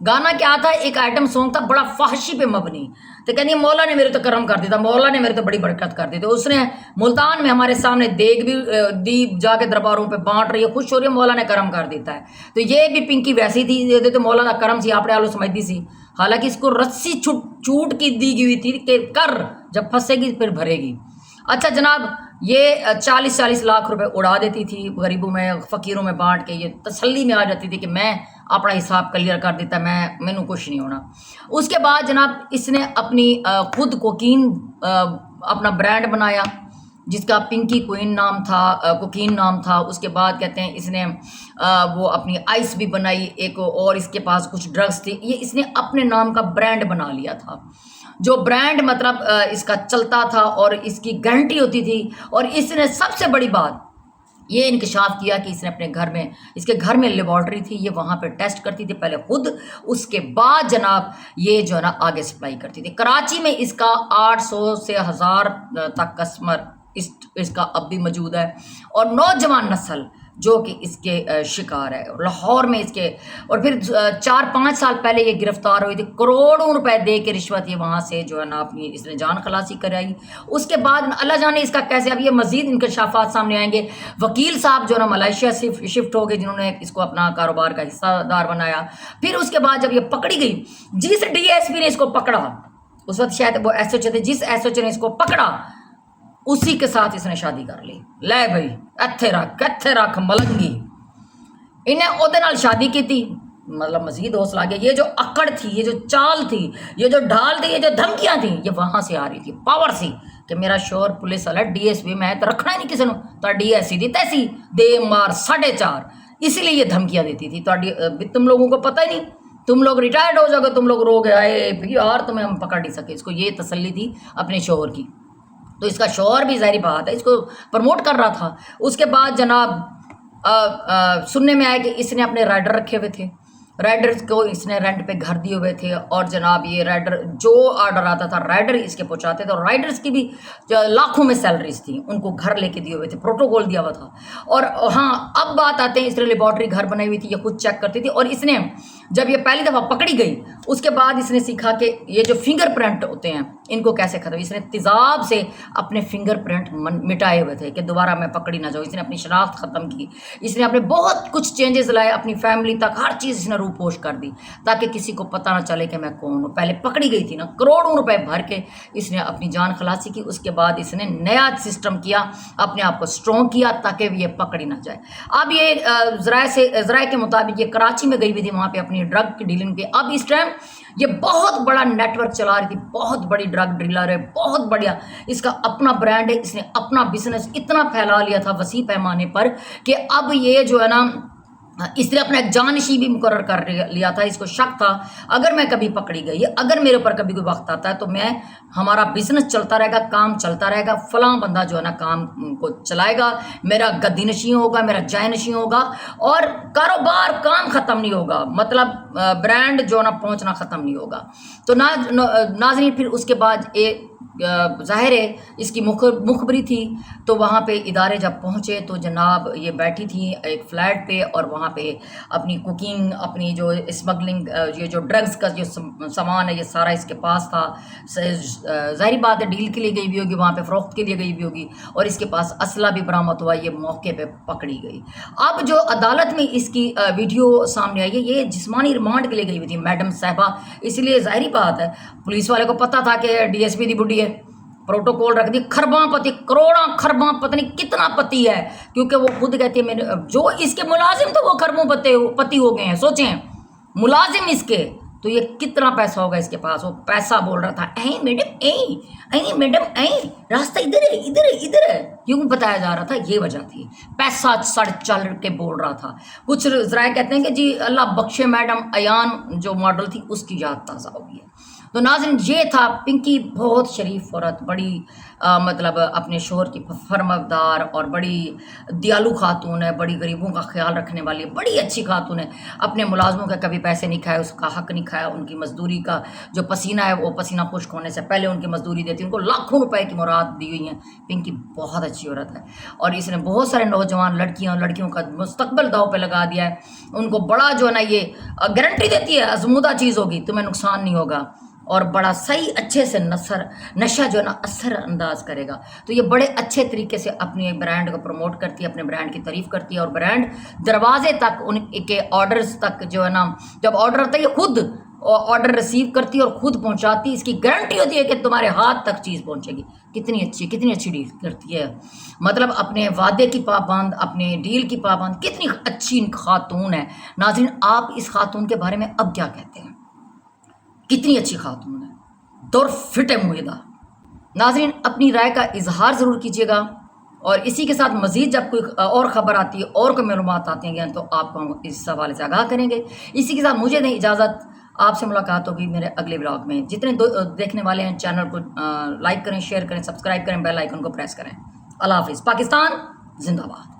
گانا کیا تھا؟ ایک آئٹم سانگ تھا بڑا فحشی پہ مبنی. تو کہنی مولا نے میرے تو کرم کر دیتا، مولا نے میرے تو بڑی برکت کر دی. تو اس نے ملتان میں ہمارے سامنے دیگ بھی دی، جا کے درباروں پہ بانٹ رہی ہے، خوش ہو رہی ہے، مولا نے کرم کر دیتا ہے. تو یہ بھی پنکی ویسی تھی، یہ تو مولا کا کرم سی آپ آلو سمجھتی سی. حالانکہ اس کو رسی چوٹ کی دی ہوئی تھی کہ کر، جب پھنسے گی پھر بھرے گی. اچھا جناب، یہ 40 لاکھ روپے اڑا دیتی تھی غریبوں میں، فقیروں میں بانٹ کے. یہ تسلی میں آ جاتی تھی کہ میں اپنا حساب کلیئر کر دیتا، مینوں کچھ نہیں ہونا. اس کے بعد جناب اس نے اپنی خود کوکین اپنا برانڈ بنایا جس کا پنکی کوئن نام تھا، کوکین نام تھا. اس کے بعد کہتے ہیں اس نے وہ اپنی آئس بھی بنائی ایک، اور اس کے پاس کچھ ڈرگس تھی. یہ اس نے اپنے نام کا برانڈ بنا لیا تھا، جو برانڈ مطلب اس کا چلتا تھا اور اس کی گارنٹی ہوتی تھی. اور اس نے سب سے بڑی بات یہ انکشاف کیا کہ اس نے اپنے گھر میں، اس کے گھر میں لیبارٹری تھی، یہ وہاں پہ ٹیسٹ کرتی تھی پہلے خود، اس کے بعد جناب یہ جو ہے نا آگے سپلائی کرتی تھی. کراچی میں اس کا 800 سے 1000 تک کسٹمر اس کا اب بھی موجود ہے. اور نوجوان نسل جو کہ اس کے شکار ہے لاہور میں اس کے. اور پھر 4-5 سال پہلے یہ گرفتار ہوئی تھی، کروڑوں روپے دے کے رشوت یہ وہاں سے جو ہے نا اپنی اس نے جان خلاصی کرائی. اس کے بعد اللہ جانے اس کا کیسے، اب یہ مزید انکشافات سامنے آئیں گے. وکیل صاحب جو ہے نا ملائیشیا سے شفٹ ہو گئے، جنہوں نے اس کو اپنا کاروبار کا حصہ دار بنایا. پھر اس کے بعد جب یہ پکڑی گئی، جس ڈی ایس پی نے اس کو پکڑا، اس وقت شاید وہ ایس ایچ او تھے، جس ایس ایچ او نے اس کو پکڑا اسی کے ساتھ اس نے شادی کر لی. لے بھائی ایتھے رکھ ملنگی، انہیں عہدے نال شادی کی تھی. مطلب مزید حوصلہ آ گیا. یہ جو اکڑ تھی، یہ جو چال تھی، یہ جو ڈھال تھی، یہ جو دھمکیاں تھیں، یہ وہاں سے آ رہی تھی. پاور سی کہ میرا شوہر پولیس والا ڈی ایس پی میں تو رکھنا ہی نہیں کسی نے، تو ڈی ایس سی دی تیسی دے مار 4.5، اسی لیے یہ دھمکیاں دیتی تھی. تم لوگوں کو پتہ ہی نہیں، تم لوگ ریٹائرڈ ہو جاؤ گے، تم لوگ رو گے آئے یار تمہیں ہم پکڑ نہیں سکے. اس کو یہ تسلی تھی اپنے شوہر کی. تو اس کا شوہر بھی ظاہری بات ہے اس کو پروموٹ کر رہا تھا. اس کے بعد جناب سننے میں آیا کہ اس نے اپنے رائڈر رکھے ہوئے تھے، رائڈرز کو اس نے رینٹ پہ گھر دیے ہوئے تھے. اور جناب یہ رائڈر جو آرڈر آتا تھا رائڈر اس کے پہنچاتے تھے. اور رائڈرز کی بھی لاکھوں میں سیلریز تھیں، ان کو گھر لے کے دیے ہوئے تھے، پروٹوکول دیا ہوا تھا. اور ہاں اب بات آتے ہیں، اس نے لیبارٹری گھر بنائی ہوئی تھی، یہ خود چیک کرتی تھی. اور اس نے جب یہ پہلی دفعہ پکڑی گئی اس کے بعد اس نے سیکھا کہ یہ جو فنگر پرنٹ ہوتے ہیں ان کو کیسے ختم. اس نے تیزاب سے اپنے فنگر پرنٹ مٹائے ہوئے تھے کہ دوبارہ میں پکڑی نہ جاؤں. اس نے اپنی شناخت ختم کی، اس نے اپنے بہت کچھ چینجز لائے، اپنی فیملی تک ہر چیز اس نے روپوش کر دی تاکہ کسی کو پتہ نہ چلے کہ میں کون ہوں. پہلے پکڑی گئی تھی نا، کروڑوں روپے بھر کے اس نے اپنی جان خلاصی کی. اس کے بعد اس نے نیا سسٹم کیا، اپنے آپ کو اسٹرانگ کیا تاکہ یہ پکڑی نہ جائے. اب یہ ذرائع کے مطابق یہ کراچی میں گئی ہوئی تھی، وہاں پہ اپنی ڈرگ کی ڈیلنگ پہ. اب اس ٹائم یہ بہت بڑا نیٹ ورک چلا رہی تھی، بہت بڑی ڈرگ ڈیلر ہے، بہت بڑیا اس کا اپنا برانڈ ہے. اس نے اپنا بزنس اتنا پھیلا لیا تھا وسیع پیمانے پر کہ اب یہ جو ہے نا اس نے اپنا ایک جانشین بھی مقرر کر لیا تھا. اس کو شک تھا اگر میں کبھی پکڑی گئی، اگر میرے اوپر کبھی کوئی وقت آتا ہے تو ہمارا بزنس چلتا رہے گا، کام چلتا رہے گا، فلاں بندہ جو ہے نا کام کو چلائے گا، میرا گدی نشین ہوگا، میرا جائے نشین ہوگا، اور کاروبار کام ختم نہیں ہوگا، مطلب برانڈ جو ہے نا پہنچنا ختم نہیں ہوگا. تو ناظرین پھر اس کے بعد ظاہر ہے اس کی مخبری تھی. تو وہاں پہ ادارے جب پہنچے تو جناب یہ بیٹھی تھی ایک فلیٹ پہ، اور وہاں پہ اپنی کوکنگ، اپنی جو اسمگلنگ، یہ جو ڈرگز کا جو سامان ہے یہ سارا اس کے پاس تھا. ظاہری بات ہے ڈیل کے لیے گئی بھی ہوگی، وہاں پہ فروخت کے لیے گئی بھی ہوگی، اور اس کے پاس اسلحہ بھی برآمد ہوا. یہ موقع پہ پکڑی گئی. اب جو عدالت میں اس کی ویڈیو سامنے آئی ہے، یہ جسمانی ریمانڈ کے لیے گئی ہوئی تھی میڈم صاحبہ. اس لیے ظاہری بات ہے پولیس والے کو پتہ تھا کہ ڈی ایس پی دی بڈھی ہے، پروٹوکول رکھ دی. خرباں پتی، کروڑاں خرباں پتہ نہیں کتنا پتی ہے، کیونکہ وہ خود کہتی ہے جو اس کے ملازم تھے وہ خربوں پتی ہو گئے ہیں. سوچیں ملازم اس کے، تو یہ کتنا پیسہ ہوگا اس کے پاس. وہ پیسہ بول رہا تھا میڈم راستہ ادھر ہے کیوں بتایا جا رہا تھا. یہ وجہ تھی، پیسہ سڑ چل کے بول رہا تھا. کچھ ذرائع کہتے ہیں کہ جی اللہ بخشے میڈم ایان جو ماڈل تھی اس کی یاد تازہ ہو گئی ہے. تو ناظرین یہ تھا پنکی، بہت شریف عورت، بڑی مطلب اپنے شوہر کی فرمانبردار اور بڑی دیالو خاتون ہے، بڑی غریبوں کا خیال رکھنے والی ہے، بڑی اچھی خاتون ہے، اپنے ملازموں کا کبھی پیسے نہیں کھائے، اس کا حق نہیں کھایا، ان کی مزدوری کا جو پسینہ ہے وہ پسینہ خشک ہونے سے پہلے ان کی مزدوری دیتی، ان کو لاکھوں روپے کی مراد دی ہوئی ہیں۔ پنکی بہت اچھی عورت ہے اور اس نے بہت سارے نوجوان لڑکیوں کا مستقبل داؤ پہ لگا دیا ہے، ان کو بڑا جو ہے نا یہ گارنٹی دیتی ہے آزمودہ چیز ہوگی، تمہیں نقصان نہیں ہوگا اور بڑا صحیح اچھے سے نشہ جو ہے نا اثر انداز کرے گا۔ تو یہ بڑے اچھے طریقے سے اپنے برانڈ کو پروموٹ کرتی ہے، اپنے برانڈ کی تعریف کرتی ہے اور برانڈ دروازے تک ان کے آرڈرز تک جو ہے نا، جب آرڈر آتا ہے یہ خود آرڈر ریسیو کرتی ہے اور خود پہنچاتی ہے، اس کی گارنٹی ہوتی ہے کہ تمہارے ہاتھ تک چیز پہنچے گی۔ کتنی اچھی ڈیل کرتی ہے، مطلب اپنے وعدے کی پابند، اپنے ڈیل کی پابند، کتنی اچھی خاتون ہے۔ ناظرین آپ اس خاتون کے بارے میں اب کیا کہتے ہیں؟ کتنی اچھی خاتون ہے، دور فٹ ہے معاہدہ۔ ناظرین اپنی رائے کا اظہار ضرور کیجیے گا اور اسی کے ساتھ مزید جب کوئی اور خبر آتی ہے اور کوئی معلومات آتی ہیں تو آپ کو ہم اس حوالے سے آگاہ کریں گے۔ اسی کے ساتھ مجھے دیں اجازت، آپ سے ملاقات ہوگی میرے اگلے ولاگ میں۔ جتنے دیکھنے والے ہیں چینل کو لائک کریں، شیئر کریں، سبسکرائب کریں، بیل آئیکن کو پریس کریں۔ اللہ حافظ۔ پاکستان زندہ باد۔